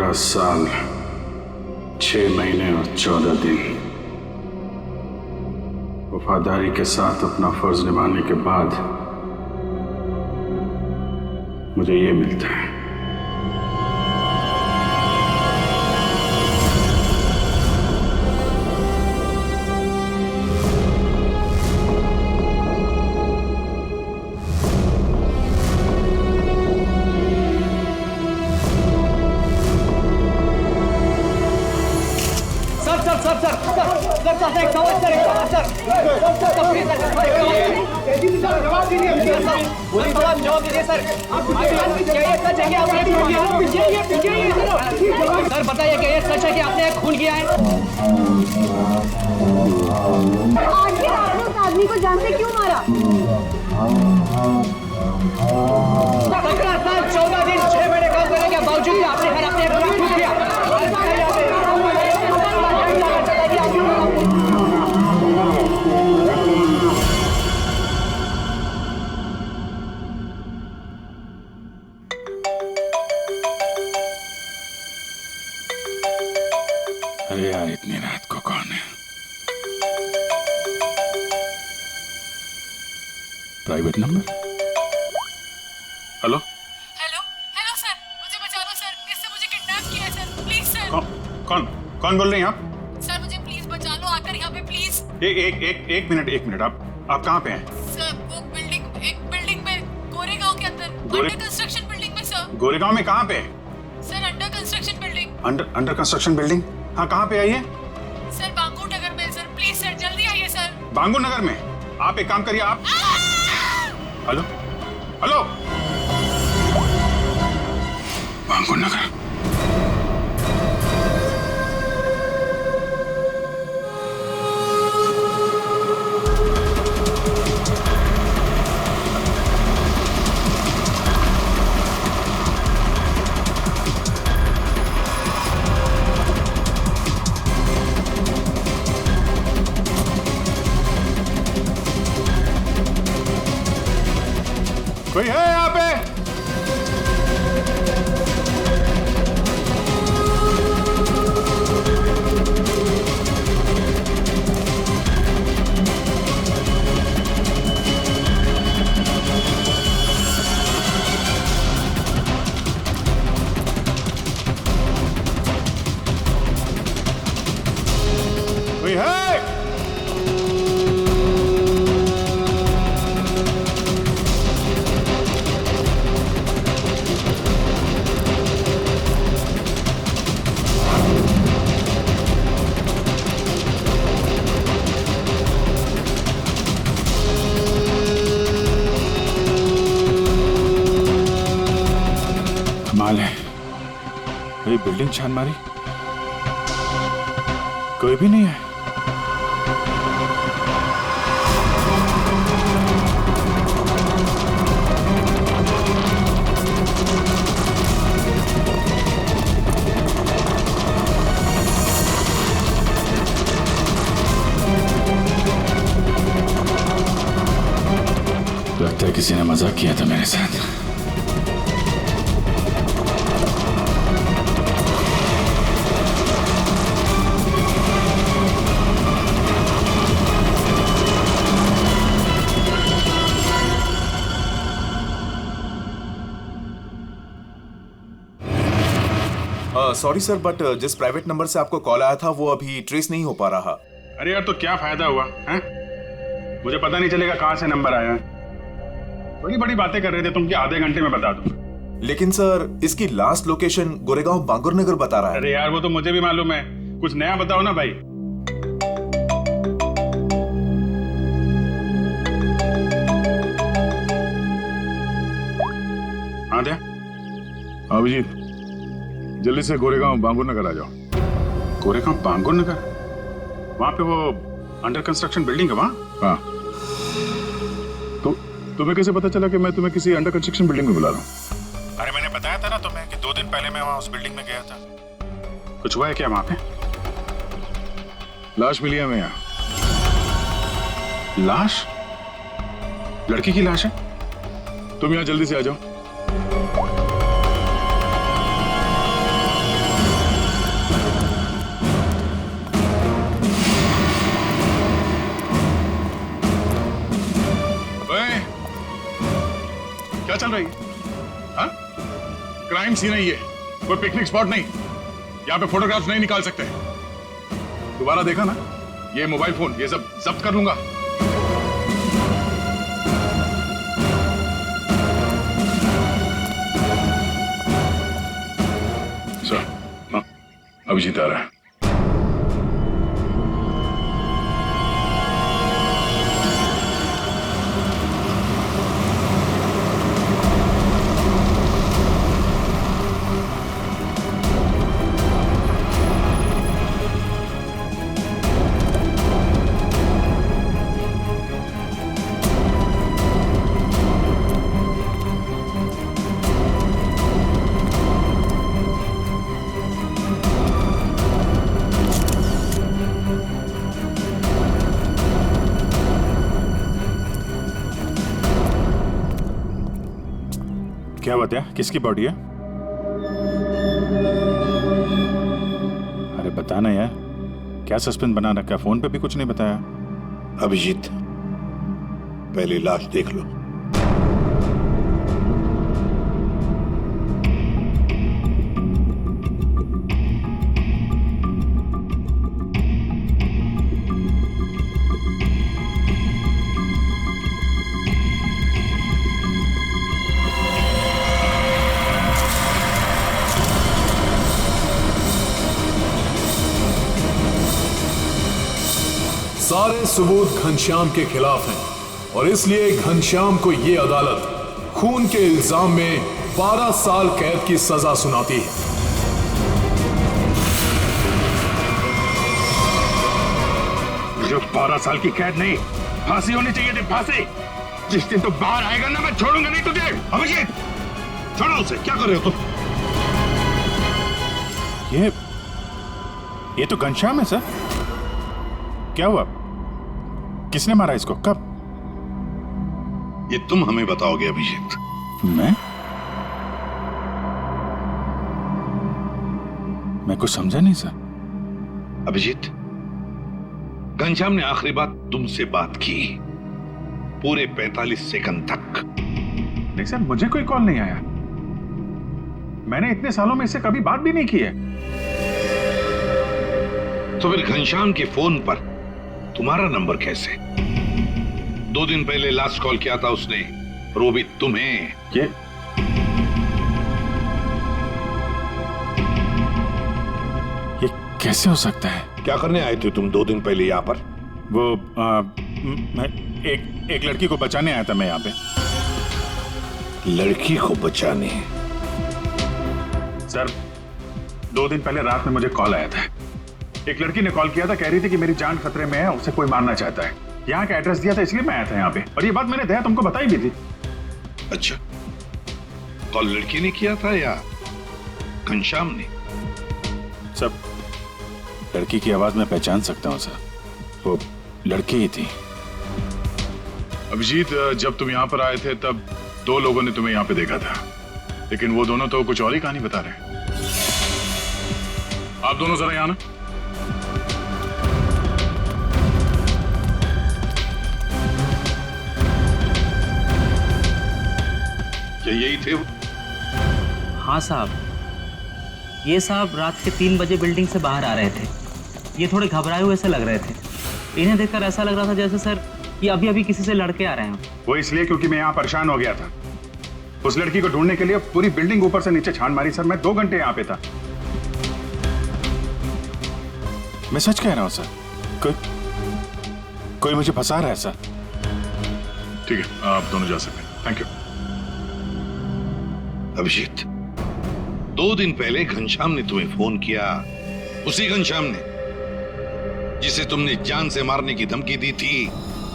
11 साल 6 महीने और 14 दिन वफादारी के साथ अपना फर्ज निभाने के बाद मुझे ये मिलता है। सर बताइए कि ये सच है कि आपने खून किया है? आखिर आपने उस आदमी को जान से क्यों मारा? 17 साल 14 दिन 6 महीने काम करने के बावजूद भी आपने खून किया। अरे यार, इतनी रात को कौन है? Private number? Hello hello hello sir, मुझे बचा लो सर, इससे मुझे किडनैप किया है सर, प्लीज सर। कौन बोल रही हैं आप? सर मुझे प्लीज बचा लो, आकर यहाँ पे प्लीज। एक मिनट आप कहाँ पे हैं? सर वो एक बिल्डिंग में गोरेगांव के अंदर, अंडर कंस्ट्रक्शन बिल्डिंग में सर। गोरेगांव में कहाँ पे? Sir under construction building. Under construction building? हाँ, कहाँ पे आइए? सर बांगू नगर में सर, प्लीज सर जल्दी आइए सर। बांगू नगर में? आप एक काम करिए, आप हेलो बांगू नगर। कोई है यहाँ पे? कोई है? कमाल है, मेरी बिल्डिंग छान मारी, कोई भी नहीं है। लगता है किसी ने मजाक किया था मेरे साथ। सॉरी सर, बट जिस प्राइवेट नंबर से आपको कॉल आया था वो अभी ट्रेस नहीं हो पा रहा। अरे यार, तो क्या फायदा हुआ हैं? मुझे पता नहीं चलेगा कहाँ से नंबर आया है। बड़ी बड़ी बातें कर रहे थे तुम कि आधे घंटे में बता दूं। लेकिन सर इसकी लास्ट लोकेशन गोरेगांव बांगुर नगर बता रहा है। अरे यार, वो तो मुझे भी मालूम है, कुछ नया बताओ ना भाई। हाँ दे अभिजीत, जल्दी से गोरेगांव बांगुर नगर आ जाओ। गोरेगांव बांगुर नगर? वहां पे वो अंडर कंस्ट्रक्शन बिल्डिंग है वहां? हाँ। तो तुम्हें कैसे पता चला कि मैं तुम्हें किसी अंडर कंस्ट्रक्शन बिल्डिंग में बुला रहा हूँ? अरे मैंने बताया था ना तुम्हें कि 2 दिन पहले मैं वहां उस बिल्डिंग में गया था। कुछ हुआ है क्या वहां पे? लाश मिली है हमें यहाँ। लाश? लड़की की लाश है? तुम यहाँ जल्दी से आ जाओ। क्या चल रही है? हाँ? क्राइम सीन है ये, कोई पिकनिक स्पॉट नहीं। यहाँ पे फोटोग्राफ्स नहीं निकाल सकते। दोबारा देखा ना, ये मोबाइल फोन ये सब जब्त कर लूंगा। सर, हाँ, अभिजीत आ रहा है। क्या बात है? किसकी बॉडी है? अरे बताना यार, क्या सस्पेंस बना रखा? फोन पे भी कुछ नहीं बताया। अभिजीत, पहले लाश देख लो। सारे सबूत घनश्याम के खिलाफ हैं और इसलिए घनश्याम को यह अदालत खून के इल्जाम में 12 साल कैद की सजा सुनाती है। जो 12 साल की कैद नहीं, फांसी होनी चाहिए थी, फांसी। जिस दिन तो बाहर आएगा ना, मैं छोड़ूंगा नहीं तुझे। अभिजीत, छोड़ो उसे। क्या कर रहे हो तुम? ये तो घनश्याम है सर। क्या हुआ? किसने मारा इसको? कब? ये तुम हमें बताओगे अभिजीत। मैं कुछ समझा नहीं सर। अभिजीत, घनश्याम ने आखिरी बात तुमसे बात की पूरे 45 सेकंड तक। नहीं सर, मुझे कोई कॉल नहीं आया। मैंने इतने सालों में इससे कभी बात भी नहीं की है। तो फिर घनश्याम के फोन पर तुम्हारा नंबर कैसे? 2 दिन पहले लास्ट कॉल किया था उसने, रोबित, तुम्हें। ये कैसे हो सकता है? क्या करने आए थे तुम 2 दिन पहले यहाँ पर? वो मैं एक लड़की को बचाने आया था मैं यहाँ पे। लड़की को बचाने? सर, 2 दिन पहले रात में मुझे कॉल आया था। एक लड़की ने कॉल किया था, कह रही थी कि मेरी जान खतरे में है, उसे कोई मारना चाहता है। यहाँ का एड्रेस दिया था, इसलिए मैं आया था यहाँ पे। और ये बात मैंने दया तुमको बताई भी थी। अच्छा, कॉल लड़की ने किया था या घनश्याम ने? सब लड़की की आवाज में पहचान सकता हूँ सर, वो लड़की ही थी। अभिजीत, जब तुम यहाँ पर आए थे तब 2 लोगों ने तुम्हें यहाँ पे देखा था, लेकिन वो दोनों तो कुछ और ही कहानी बता रहे हैं। आप दोनों जरा यहाँ ना। क्या यही थे वो? हाँ साहब, ये साहब रात के 3 बजे बिल्डिंग से बाहर आ रहे थे। ये थोड़े घबराए हुए से लग रहे थे। इन्हें देखकर ऐसा लग रहा था जैसे सर ये अभी अभी किसी से लड़के आ रहे हैं। वो इसलिए क्योंकि मैं यहाँ परेशान हो गया था। उस लड़की को ढूंढने के लिए पूरी बिल्डिंग ऊपर से नीचे छान मारी सर। मैं 2 घंटे यहाँ पे था। मैं सच कह रहा हूँ सर, कोई मुझे फंसा रहा है सर। ठीक है, आप दोनों जा सकते हैं। Thank you. अभिजीत, 2 दिन पहले घनश्याम ने तुम्हें फोन किया, उसी घनश्याम ने जिसे तुमने जान से मारने की धमकी दी थी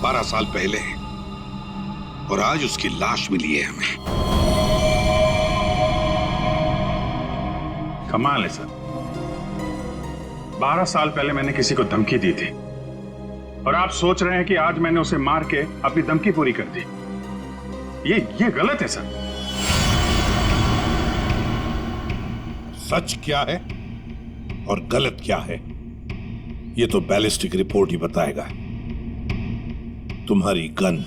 12 साल पहले, और आज उसकी लाश मिली है हमें। कमाल है सर, 12 साल पहले मैंने किसी को धमकी दी थी और आप सोच रहे हैं कि आज मैंने उसे मार के अपनी धमकी पूरी कर दी। ये गलत है सर। सच क्या है और गलत क्या है, ये तो बैलिस्टिक रिपोर्ट ही बताएगा। तुम्हारी गन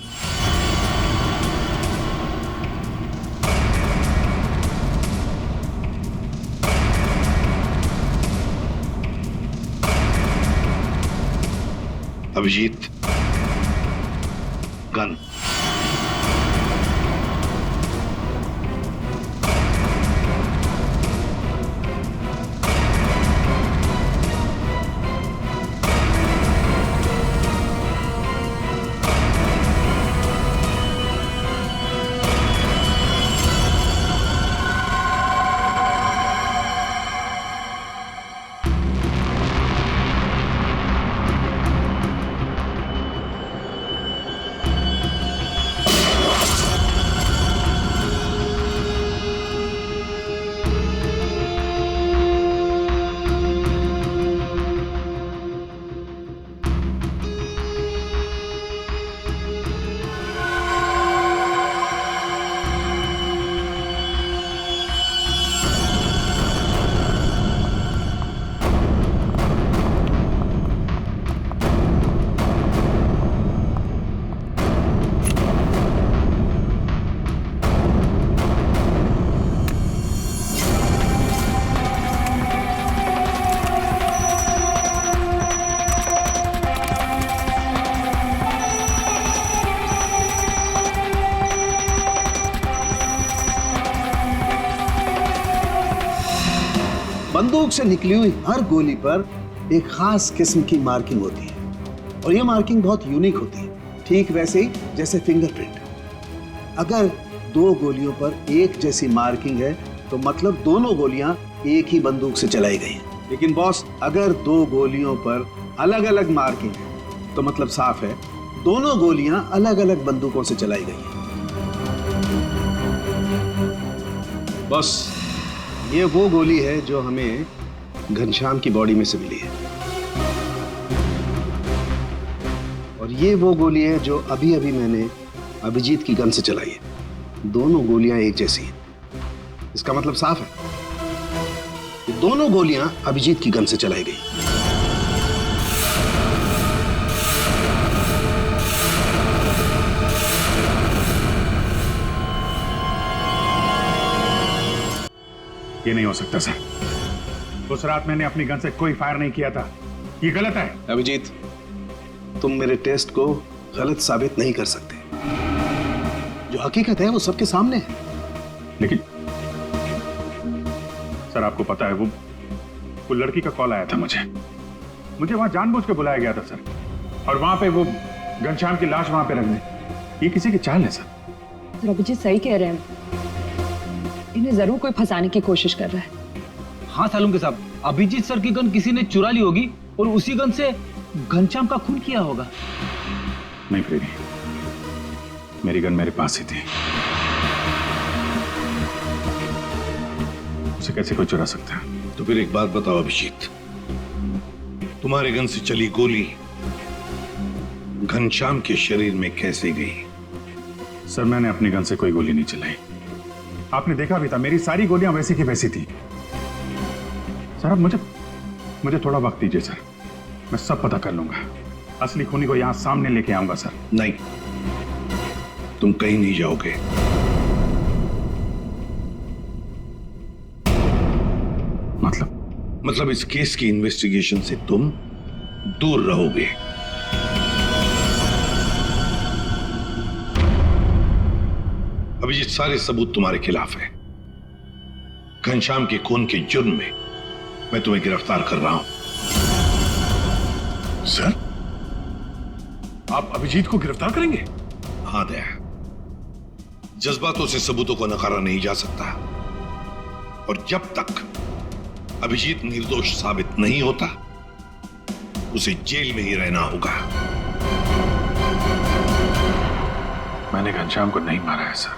अभिजीत, गन। बंदूक से निकली हुई हर गोली पर एक खास किस्म की मार्किंग होती है और ये मार्किंग बहुत यूनिक होती है, ठीक वैसे ही जैसे फिंगरप्रिंट। अगर दो गोलियों पर एक जैसी मार्किंग है तो मतलब दोनों गोलियां एक ही बंदूक से चलाई गई हैं। लेकिन बॉस, अगर दो गोलियों पर अलग अलग मार्किंग है तो मतलब साफ है दोनों गोलियां अलग अलग बंदूकों से चलाई गई हैं। बॉस, ये वो गोली है जो हमें घनश्याम की बॉडी में से मिली है और ये वो गोली है जो अभी अभी मैंने अभिजीत की गन से चलाई है। दोनों गोलियां एक जैसी हैं। इसका मतलब साफ है कि दोनों गोलियां अभिजीत की गन से चलाई गई। ये नहीं हो सकता सर। उस रात मैंने अपनी गन से कोई फायर नहीं किया था। ये गलत है। अभिजीत, तुम मेरे टेस्ट को गलत साबित नहीं कर सकते। जो हकीकत है वो सबके सामने है। लेकिन सर, आपको पता है वो लड़की का कॉल आया था मुझे वहां जानबूझ के बुलाया गया था सर, और वहां पे वो घनश्याम की लाश वहां पे रख दी। ये किसी की चाल है सर। अभिजीत सही कह रहे हैं, इन्हें जरूर कोई फंसाने की कोशिश कर रहा है। हाँ सालुंके साहब, अभिजीत सर की गन किसी ने चुरा ली होगी और उसी गन से घनश्याम का खून किया होगा। नहीं प्रेमी, मेरी गन मेरे पास ही थी। उसे कैसे कोई चुरा सकता है? तो फिर एक बात बताओ अभिजीत, तुम्हारे गन से चली गोली घनश्याम के शरीर में कैसे गई? सर, मैंने अपनी गन से कोई गोली नहीं चलाई। आपने देखा भी था, मेरी सारी गोलियां वैसी की वैसी थी। सर, अब मुझे थोड़ा वक्त दीजिए सर, मैं सब पता कर लूंगा। असली खूनी को यहां सामने लेके आऊंगा सर। नहीं, तुम कहीं नहीं जाओगे। मतलब इस केस की इन्वेस्टिगेशन से तुम दूर रहोगे। अभिजीत, सारे सबूत तुम्हारे खिलाफ है। घनश्याम के खून के जुर्म में मैं तुम्हें गिरफ्तार कर रहा हूं। सर, आप अभिजीत को गिरफ्तार करेंगे? हाँ दया, जज्बातों से सबूतों को नकारा नहीं जा सकता, और जब तक अभिजीत निर्दोष साबित नहीं होता उसे जेल में ही रहना होगा। मैंने घनश्याम को नहीं मारा है सर,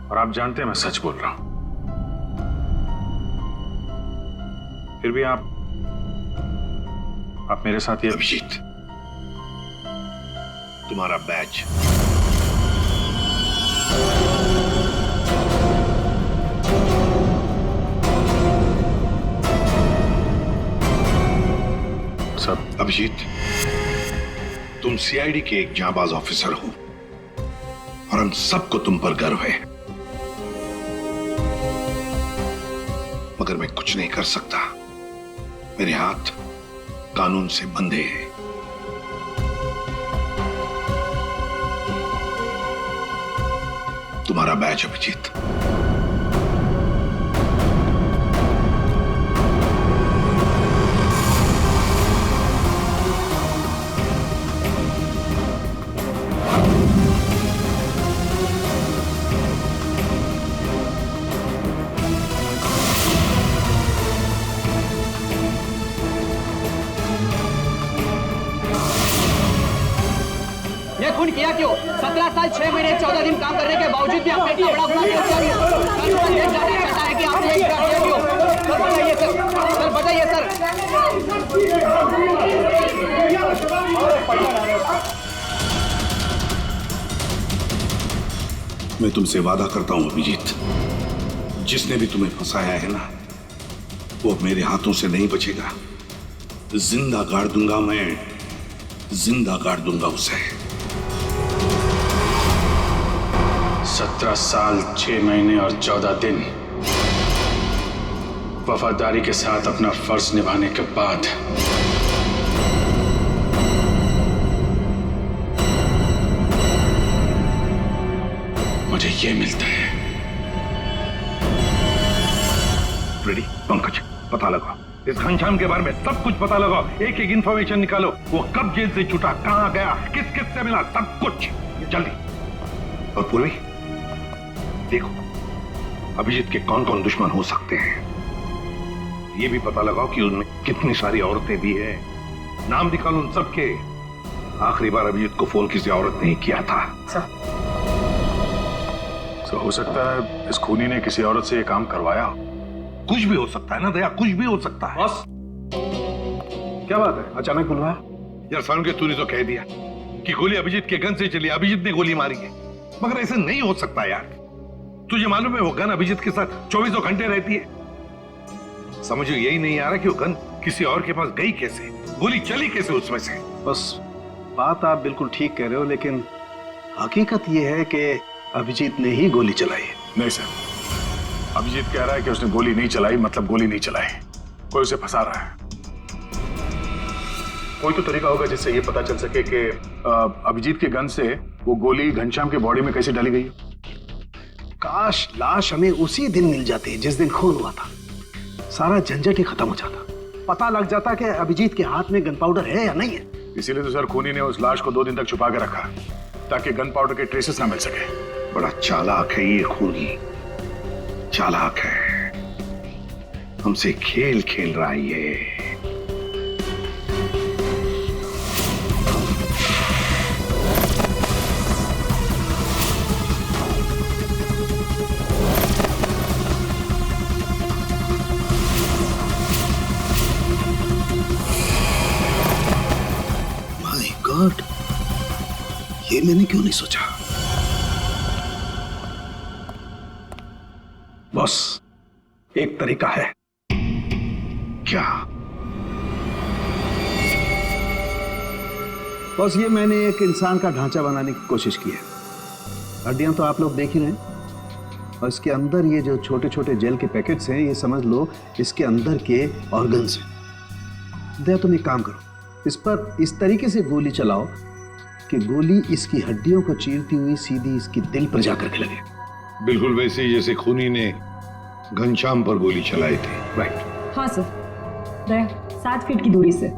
और आप जानते हैं मैं सच बोल रहा हूं। फिर भी आप मेरे साथ ये। अभिजीत, तुम्हारा बैच। सब अभिजीत, तुम सीआईडी के एक जांबाज ऑफिसर हो और हम सबको तुम पर गर्व है, मगर मैं कुछ नहीं कर सकता। मेरे हाथ कानून से बंधे हैं। तुम्हारा बैच अभिजीत। ये खून किया क्यों? 17 साल 6 महीने 14 दिन काम करने के बावजूद भी आपने इतना बड़ा अपराध है कि आपने एक किया क्यों? सर बताइए सर बताइए सर। मैं तुमसे वादा करता हूं अभिजीत, जिसने भी तुम्हें फंसाया है ना, वो मेरे हाथों से नहीं बचेगा। जिंदा गाड़ दूंगा मैं, जिंदा गाड़ दूंगा उसे। 17 साल 6 महीने और 14 दिन वफादारी के साथ अपना फर्ज निभाने के बाद मुझे ये मिलता है। रेडी पंकज, पता लगाओ इस घनश्याम के बारे में, सब कुछ पता लगाओ, एक एक इंफॉर्मेशन निकालो। वो कब जेल से छूटा, कहां गया, किस किस से मिला, सब कुछ जल्दी। और पूर्वी देखो अभिजीत के कौन कौन दुश्मन हो सकते हैं, ये भी पता लगाओ कि उनमें कितनी सारी औरतें भी है। नाम निकालो उन सबके। आखिरी बार अभिजीत को फोन किसी औरत ने ही किया था। तो हो सकता है इस खूनी ने किसी औरत से ये काम करवाया। कुछ भी हो सकता है ना दया, कुछ भी हो सकता है। बस क्या बात है, अचानक बुलवाया? यार सारुण के तूने तो कह दिया कि गोली अभिजीत के गन से चली, अभिजीत ने गोली मारी है, मगर ऐसे नहीं हो सकता यार। तुझे मालूम है वो गन अभिजीत के साथ 24 घंटे रहती है। समझो यही नहीं आ रहा कि वो गन किसी और के पास गई कैसे, गोली चली कैसे उसमें से। बस बात आप बिल्कुल ठीक कह रहे हो, लेकिन हकीकत यह है कि अभिजीत ने ही गोली चलाई है। नहीं सर, अभिजीत कह रहा है कि उसने गोली नहीं चलाई, मतलब गोली नहीं चलाई, कोई उसे फंसा रहा है। कोई तो तरीका होगा जिससे ये पता चल सके कि अभिजीत के गन से वो गोली घनश्याम के बॉडी में कैसे डाली गई। काश लाश हमें उसी दिन मिल जाती जिस दिन खून हुआ था, सारा झंझट ही खत्म हो जाता, पता लग जाता कि अभिजीत के हाथ में गन पाउडर है या नहीं है। इसीलिए तो सर खूनी ने उस लाश को 2 दिन तक छुपा के रखा, ताकि गन पाउडर के ट्रेसेस ना मिल सके। बड़ा चालाक है ये खूनी, चालाक है, हमसे खेल खेल रहा है ये। माय गॉड, ये मैंने क्यों नहीं सोचा। बॉस, एक तरीका है। क्या? बॉस, ये मैंने एक इंसान का ढांचा बनाने की कोशिश की है। हड्डियां तो आप लोग देख ही रहे हैं, और इसके अंदर ये जो छोटे छोटे जेल के पैकेट्स हैं, ये समझ लो इसके अंदर के ऑर्गन्स हैं। दया, तुम एक काम करो, इस पर इस तरीके से गोली चलाओ कि गोली इसकी हड्डियों को चीरती हुई सीधी इसकी दिल पर जाकर के लगे। बिल्कुल वैसे ही जैसे खूनी ने घनश्याम पर गोली चलाई थी। राइट। हाँ सर, दया 7 फीट की दूरी से।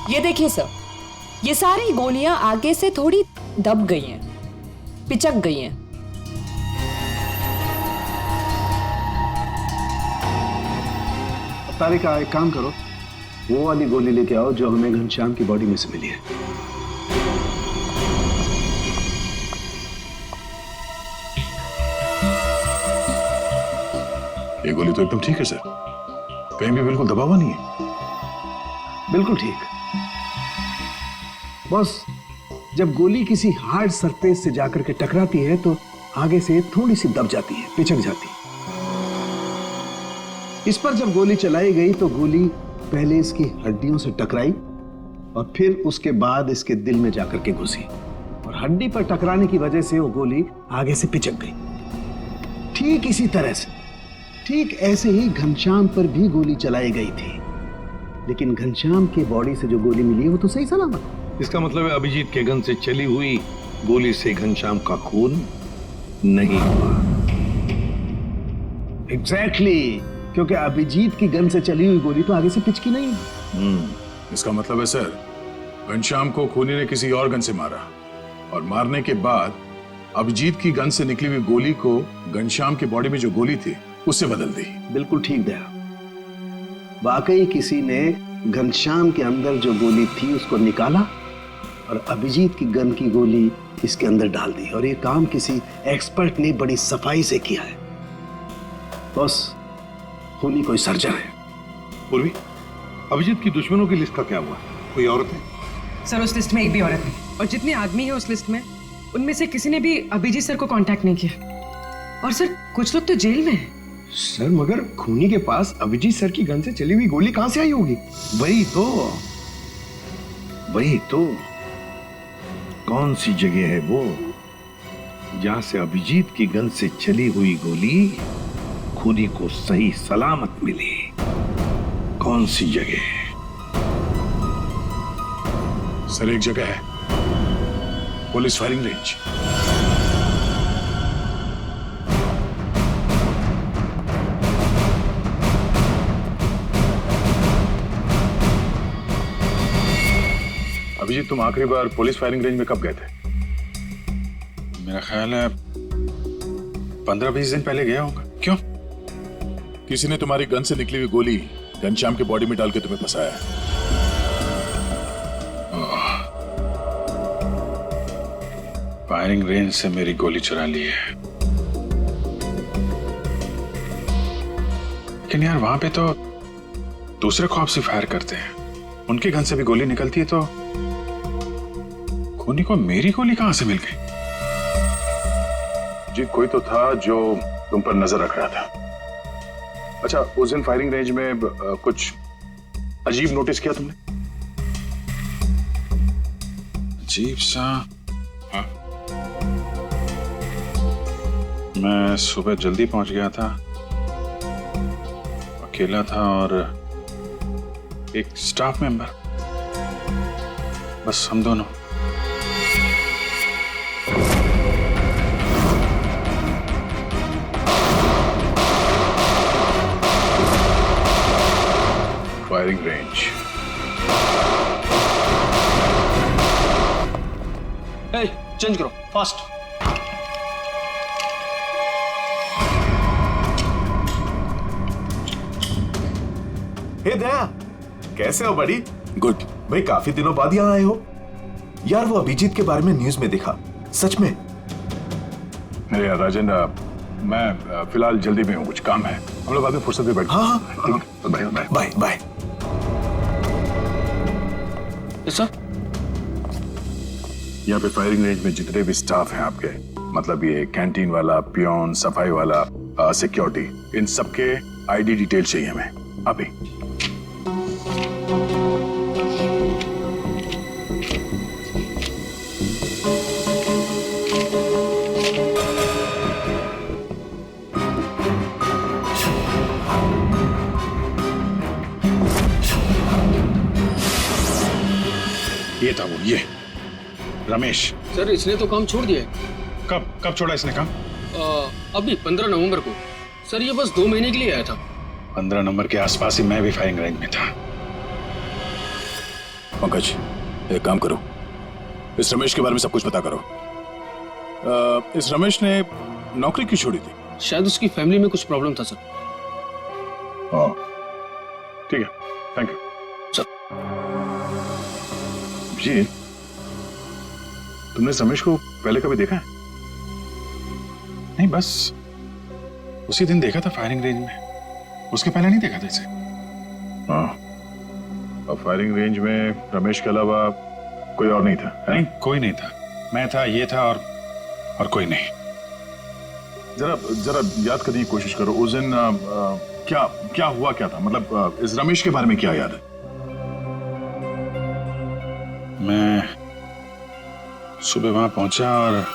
ये देखिए सर, ये सारी गोलियां आगे से थोड़ी दब गई हैं, पिचक गई हैं। तारिका, एक काम करो, वो वाली गोली लेके आओ जो हमें घनश्याम की बॉडी में से मिली है। ये गोली तो एकदम ठीक है सर। कहीं भी बिल्कुल दबा हुआ नहीं है। बिल्कुल ठीक। बॉस, जब गोली किसी हार्ड सरफेस से जाकर के टकराती है तो आगे से थोड़ी सी दब जाती है, पिचक जाती है। इस पर जब गोली चलाई गई तो गोली पहले इसकी हड्डियों से टकराई और फिर उसके बाद इसके दिल में जाकर के घुसी और हड्डी पर टकराने की वजह से वो गोली आगे से पिचक गई। ठीक इसी तरह से, ठीक ऐसे ही घनश्याम पर भी गोली चलाई गई थी, लेकिन घनश्याम के बॉडी से जो गोली मिली है वो तो सही सलामत। इसका मतलब है अभिजीत के गन से चली हुई गोली से घनश्याम का खून नहीं हुआ। एग्जैक्टली, क्योंकि अभिजीत की गन से चली हुई गोली तो आगे से पिचकी नहीं। इसका मतलब है सर, घनश्याम को खूनी ने किसी और गन से मारा और मारने के बाद अभिजीत की गन से निकली हुई गोली को घनश्याम की बॉडी में जो गोली थी उससे बदल दी। बिल्कुल ठीक दया, वाकई किसी ने घनश्याम के अंदर जो गोली थी उसको निकाला और अभिजीत की गन की गोली इसके अंदर डाल दी, और ये काम किसी एक्सपर्ट ने बड़ी सफाई से किया है। बस खूनी कोई सर्जन है। पूर्वी, अभिजीत की दुश्मनों की लिस्ट का क्या हुआ? कोई औरत है? सर उस लिस्ट में एक भी औरत नहीं, और जितने आदमी है उस लिस्ट में उनमें से किसी ने भी अभिजीत सर को कांटेक्ट नहीं किया। और सर कुछ लोग तो जेल में हैं। सर मगर खूनी के पास अभिजीत सर की गन से चली हुई गोली कहां से आई होगी? वही तो कौन सी जगह है वो जहां से अभिजीत की गन से चली हुई गोली खूनी को सही सलामत मिली? कौन सी जगह? सर एक जगह है, पुलिस फायरिंग रेंज। अभिजीत, तुम आखिरी बार पुलिस फायरिंग रेंज में कब गए थे? मेरा ख्याल है 15-20 दिन पहले गया होगा। क्यों? किसी ने तुम्हारी गन से निकली हुई गोली घनश्याम की बॉडी में डाल के तुम्हें फंसाया है। फायरिंग रेंज से मेरी गोली चुरा ली है, लेकिन यार वहां पे तो दूसरे कॉप्स ही फायर करते हैं, उनकी गन से भी गोली निकलती है, तो खूनी को मेरी गोली कहां से मिल गई? जी, कोई तो था जो तुम पर नजर रख रहा था। अच्छा, उस दिन फायरिंग रेंज में कुछ अजीब नोटिस किया तुमने? अजीब सा? हाँ, मैं सुबह जल्दी पहुंच गया था, अकेला था और एक स्टाफ मेंबर, बस हम दोनों। Firing range. चेंज करो फास्ट। हे दया, कैसे हो बड़ी? गुड। भाई काफी दिनों बाद यहाँ आए हो। यार वो अभिजीत के बारे में न्यूज में देखा, सच में? अरे यार राजन, मैं फिलहाल जल्दी में हूँ, कुछ काम है, हम लोग बाद में फुर्सत में बैठते हैं। हाँ, ठीक है, bye bye bye bye. Sir, यहाँ पे फायरिंग रेंज में जितने भी स्टाफ हैं आपके, मतलब ये कैंटीन वाला, पियोन, सफाई वाला, सिक्योरिटी, इन सबके आईडी डिटेल चाहिए हमें अभी। ये था वो, ये रमेश। सर इसने तो काम छोड़ दिया है। कब छोड़ा इसने काम? अभी 15 नवंबर को। सर ये बस 2 महीने के लिए आया था। 15 नंबर के आसपास ही मैं भी फायरिंग रेंज में था। पंकज, एक काम करो, इस रमेश के बारे में सब कुछ पता करो। इस रमेश ने नौकरी क्यों छोड़ी थी? शायद उसकी फैमिली में कुछ प्रॉब्लम था सर। ठीक है, थैंक यू सर। जी, तुमने रमेश को पहले कभी देखा है? नहीं, बस उसी दिन देखा था फायरिंग रेंज में, उसके पहले नहीं देखा था इसे। और फायरिंग रेंज में रमेश के अलावा कोई और नहीं था? नहीं, कोई नहीं था। मैं था, ये था और कोई नहीं। जरा याद करने की कोशिश करो, उस दिन क्या हुआ, क्या था? मतलब इस रमेश के बारे में क्या याद है? मैं सुबह वहां पहुंचा और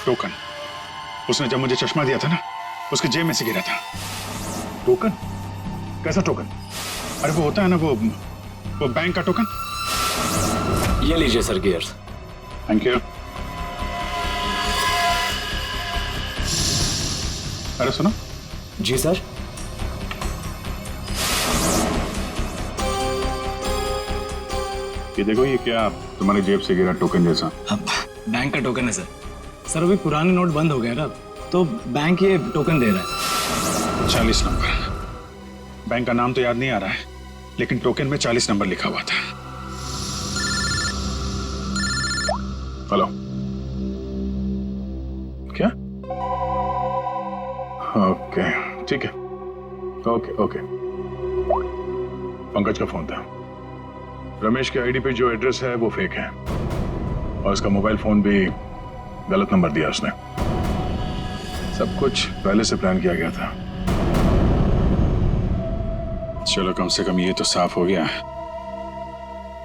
टोकन, उसने जब मुझे चश्मा दिया था ना, उसके जेब में से गिरा था। टोकन? कैसा टोकन? अरे वो होता है ना, वो बैंक का टोकन। ये लीजिए सर गियर्स। Thank you. अरे सुनो। जी सर। ये देखो, ये क्या तुम्हारी जेब से गिरा टोकन जैसा? बैंक का टोकन है सर। सर अभी पुराने नोट बंद हो गए ना, तो बैंक ये टोकन दे रहा है। 40 नंबर। बैंक का नाम तो याद नहीं आ रहा है, लेकिन टोकन में 40 नंबर लिखा हुआ था। हेलो, क्या? ओके, ठीक है। ओके। पंकज का फोन था। रमेश के आईडी पे जो एड्रेस है वो फेक है, और उसका मोबाइल फोन भी गलत नंबर दिया उसने। सब कुछ पहले से प्लान किया गया था। चलो, कम से कम ये तो साफ हो गया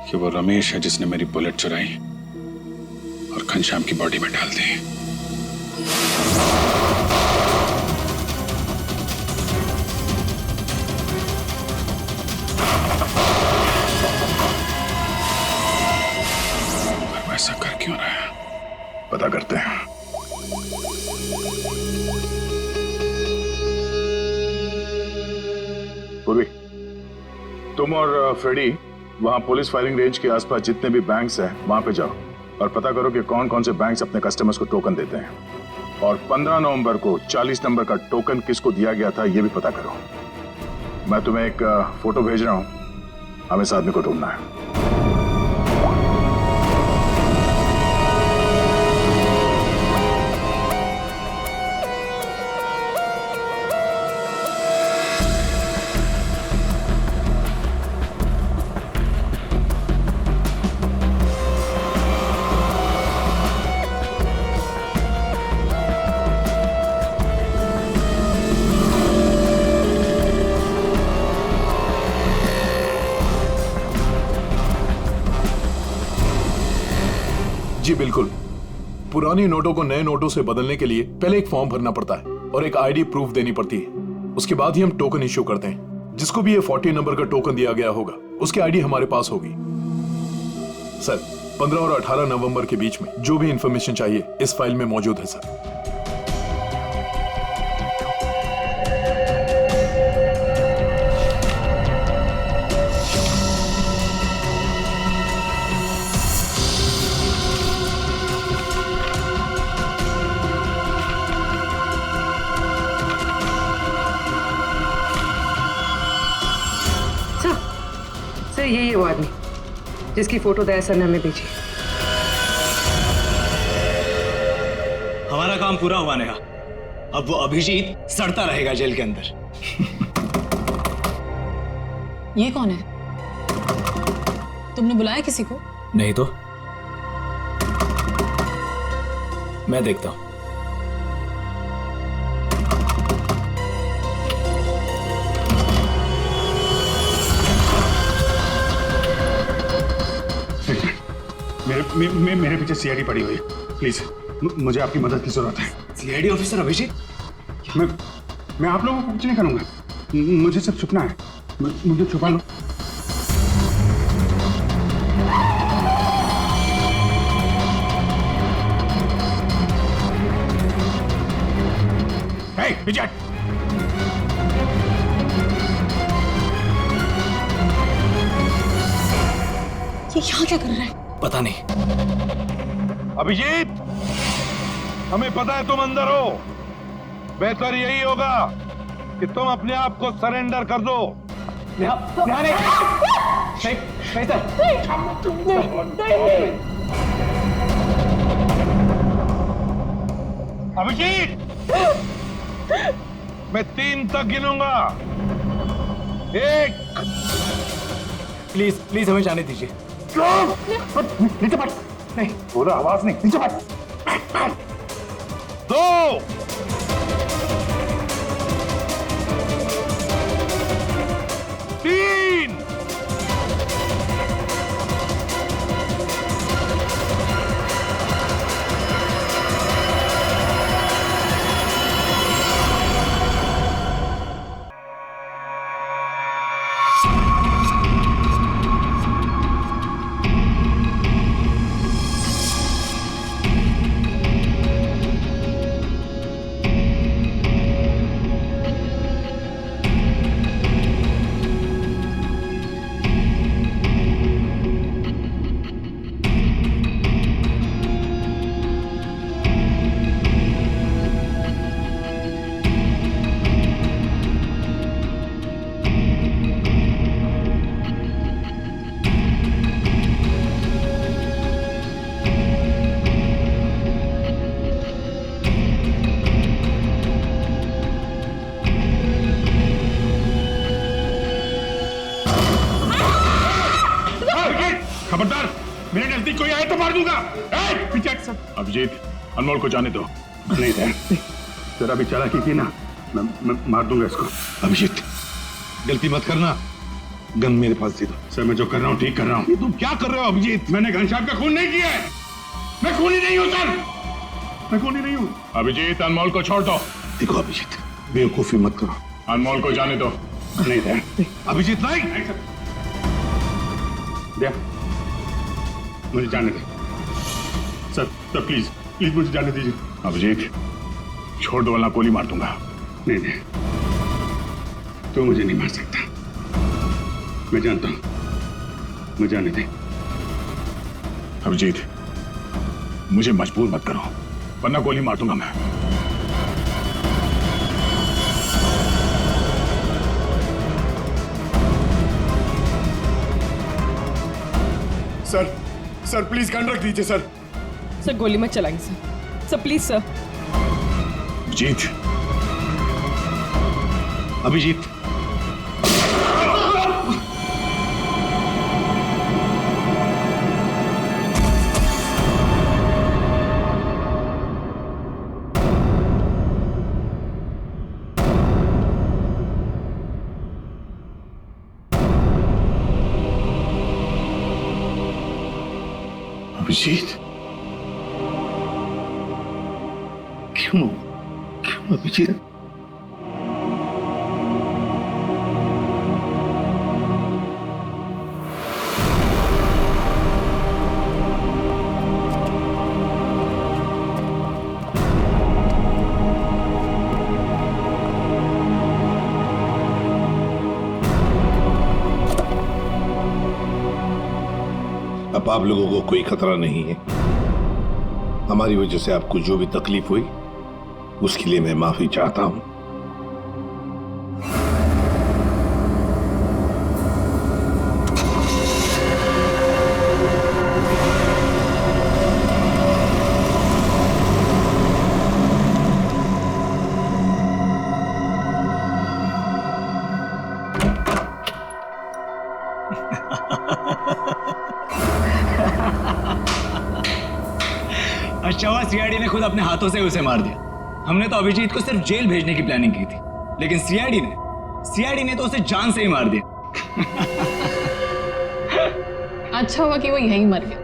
कि वो रमेश है जिसने मेरी बुलेट चुराई और घनश्याम की बॉडी में डाल दी। ऐसा कर क्यों रहा है? पता करते हैं। पूर्वी, तुम और फ्रेडी वहां पुलिस फायरिंग रेंज के आसपास जितने भी बैंक्स हैं वहां पे जाओ और पता करो कि कौन कौन से बैंक्स अपने कस्टमर्स को टोकन देते हैं, और 15 नवंबर को 40 नंबर का टोकन किसको दिया गया था ये भी पता करो। मैं तुम्हें एक फोटो भेज रहा हूं, हमें इस आदमी को ढूंढना है। जी बिल्कुल। पुरानी नोटों को नए नोटों से बदलने के लिए पहले एक फॉर्म भरना पड़ता है और एक आईडी प्रूफ देनी पड़ती है। उसके बाद ही हम टोकन इश्यू करते हैं। जिसको भी ये 40 नंबर का टोकन दिया गया होगा उसकी आईडी हमारे पास होगी। सर, 15 और 18 नवंबर के बीच में जो भी इंफॉर्मेशन चाहिए इस फाइल में मौजूद है सर। सर यही है वो आदमी जिसकी फोटो दया सर ने हमें भेजी। हमारा काम पूरा हुआ नेहा। अब वो अभिजीत सड़ता रहेगा जेल के अंदर। ये कौन है? तुमने बुलाया किसी को? नहीं तो मैं देखता हूं। मेरे पीछे सीआईडी पड़ी हुई है। प्लीज, मुझे आपकी मदद की जरूरत है। CID officer Abhijeet? मैं आप लोगों को कुछ नहीं करूंगा। मुझे सिर्फ छुपना है। मुझे छुपा लो। विजय, ये यहाँ क्या कर रहा है? पता नहीं। अभिजीत, हमें पता है तुम अंदर हो। बेहतर यही होगा कि तुम अपने आप को सरेंडर कर दो, नेहा नेहा नहीं नहीं सर अभिजीत, मैं 3 तक गिनूंगा। 1। प्लीज प्लीज हमें जाने दीजिए। नीचे पट नहीं बोलो, आवाज नहीं, नीचे पट। 2। 3। खबरदार, मेरे नजदीक कोई आए तो मार दूंगा। पीछे हट सब। अभिजीत, अनमोल को जाने दो। नहीं तेरा भी चालाकी की ना, मैं मार दूंगा इसको। अभिजीत, गलती मत करना, गन मेरे पास दे दो। सर मैं जो कर रहा हूँ ठीक कर रहा हूँ। तुम क्या कर रहे हो अभिजीत? मैंने घनश्याम का खून नहीं किया है। मैं खूनी नहीं हूँ सर, मैं खूनी नहीं हूँ। अभिजीत, अनमोल को छोड़ दो। देखो अभिजीत, बेवकूफी मत करो। अनमोल को जाने दो। नहीं अभिजीत नहीं। दे, मुझे जाने दे सर, प्लीज प्लीज मुझे जाने दीजिए। अभिजीत, छोड़ दो वरना गोली मार दूंगा। नहीं तू मुझे नहीं मार सकता, मैं जानता हूं। मुझे जाने दे। अभिजीत, मुझे मजबूर मत करो वरना गोली मार दूंगा मैं। सर प्लीज गन रख दीजिए सर। सर गोली मत चलाएंगे sir please sir. Abhijeet, Abhijeet, Abhijeet, क्यों अभिजीत? अब आप लोगों को कोई खतरा नहीं है। हमारी वजह से आपको जो भी तकलीफ हुई उसके लिए मैं माफी चाहता हूं। अच्छा हुआ सीआईडी ने खुद अपने हाथों से उसे मार दिया। हमने तो अभिजीत को सिर्फ जेल भेजने की प्लानिंग की थी, लेकिन सीआईडी ने तो उसे जान से ही मार दिया। अच्छा हुआ कि वो यहीं मर गया,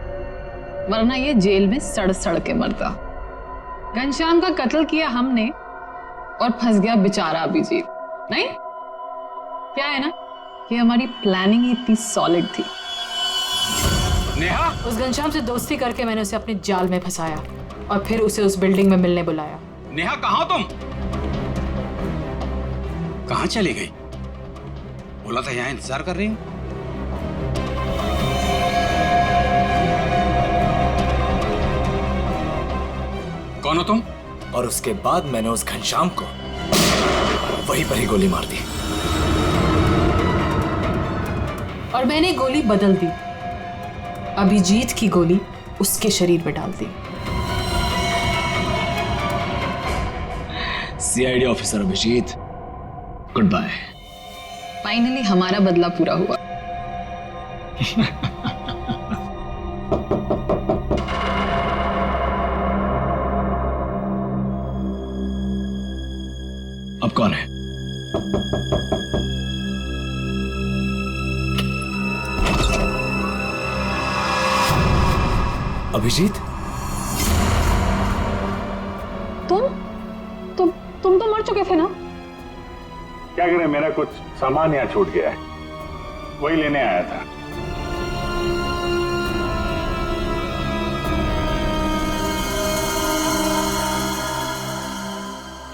वरना ये जेल में सड़ सड़ के मरता। घनश्याम का कत्ल किया हमने और फंस गया बेचारा अभिजीत। नहीं, क्या है ना कि हमारी प्लानिंग इतनी सॉलिड थी। नेहा, उस घनश्याम से दोस्ती करके मैंने उसे अपने जाल में फंसाया और फिर उसे उस बिल्डिंग में मिलने बुलाया। नेहा कहाँ तुम? कहाँ चली गई? बोला था यहाँ इंतजार कर रही हूँ। कौन हो तुम? और उसके बाद मैंने उस घनश्याम को वहीं पर ही गोली मार दी। और मैंने गोली बदल दी, अभिजीत की गोली उसके शरीर में डाल दी। CID officer Abhijeet, good bye. Finally हमारा बदला पूरा हुआ। अब कौन है? अभिजीत, तुम तो मर चुके थे ना? क्या करें, मेरा कुछ सामान यहाँ छूट गया है, वही लेने आया था।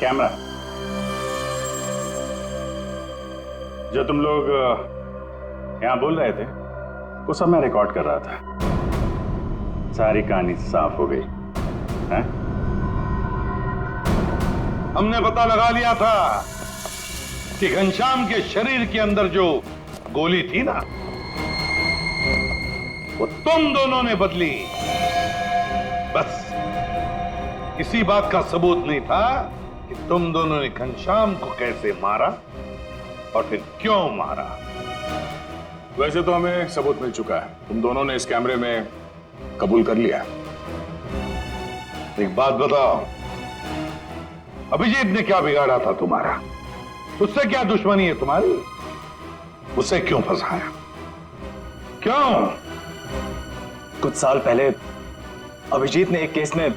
कैमरा जो तुम लोग यहाँ बोल रहे थे वो सब मैं रिकॉर्ड कर रहा था। सारी कहानी साफ हो गई है? हमने पता लगा लिया था कि घनश्याम के शरीर के अंदर जो गोली थी ना, वो तुम दोनों ने बदली। बस इसी बात का सबूत नहीं था कि तुम दोनों ने घनश्याम को कैसे मारा और फिर क्यों मारा। वैसे तो हमें सबूत मिल चुका है, तुम दोनों ने इस कैमरे में कबूल कर लिया। एक बात बताओ, अभिजीत ने क्या बिगाड़ा था तुम्हारा? उससे क्या दुश्मनी है तुम्हारी? उसे क्यों फंसाया? क्यों? कुछ साल पहले अभिजीत ने एक केस में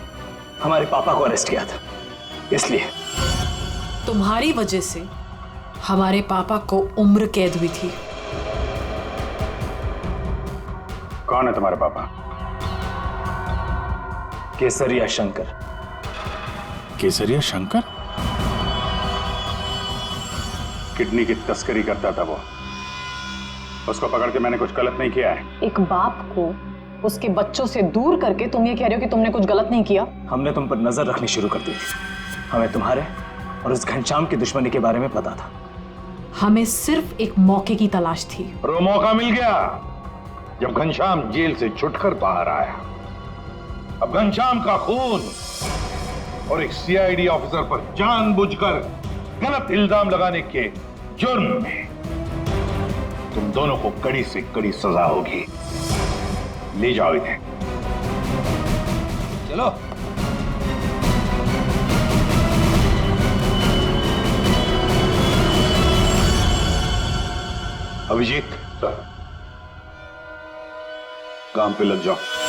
हमारे पापा को अरेस्ट किया था, इसलिए। तुम्हारी वजह से हमारे पापा को उम्र कैद हुई थी। कौन है तुम्हारे पापा? केसरिया शंकर। केसरिया शंकर? किडनी की तस्करी करता था वो। उसको पकड़ के मैंने कुछ गलत नहीं किया है। एक बाप को उसके बच्चों से दूर करके तुम ये कह रहे हो कि तुमने कुछ गलत नहीं किया? हमने तुम पर नजर रखनी शुरू कर दी थी। हमें तुम्हारे और उस घनश्याम की दुश्मनी के बारे में पता था। हमें सिर्फ एक मौके की तलाश थी, और वो मौका मिल गया जब घनश्याम जेल से छुटकर बाहर आया। अब घनश्याम का खून और एक सीआईडी ऑफिसर पर जानबूझकर गलत इल्जाम लगाने के जुर्म में तुम दोनों को कड़ी से कड़ी सजा होगी। ले जाओ इन्हें। चलो। अभिजीत, काम पे लग जाओ।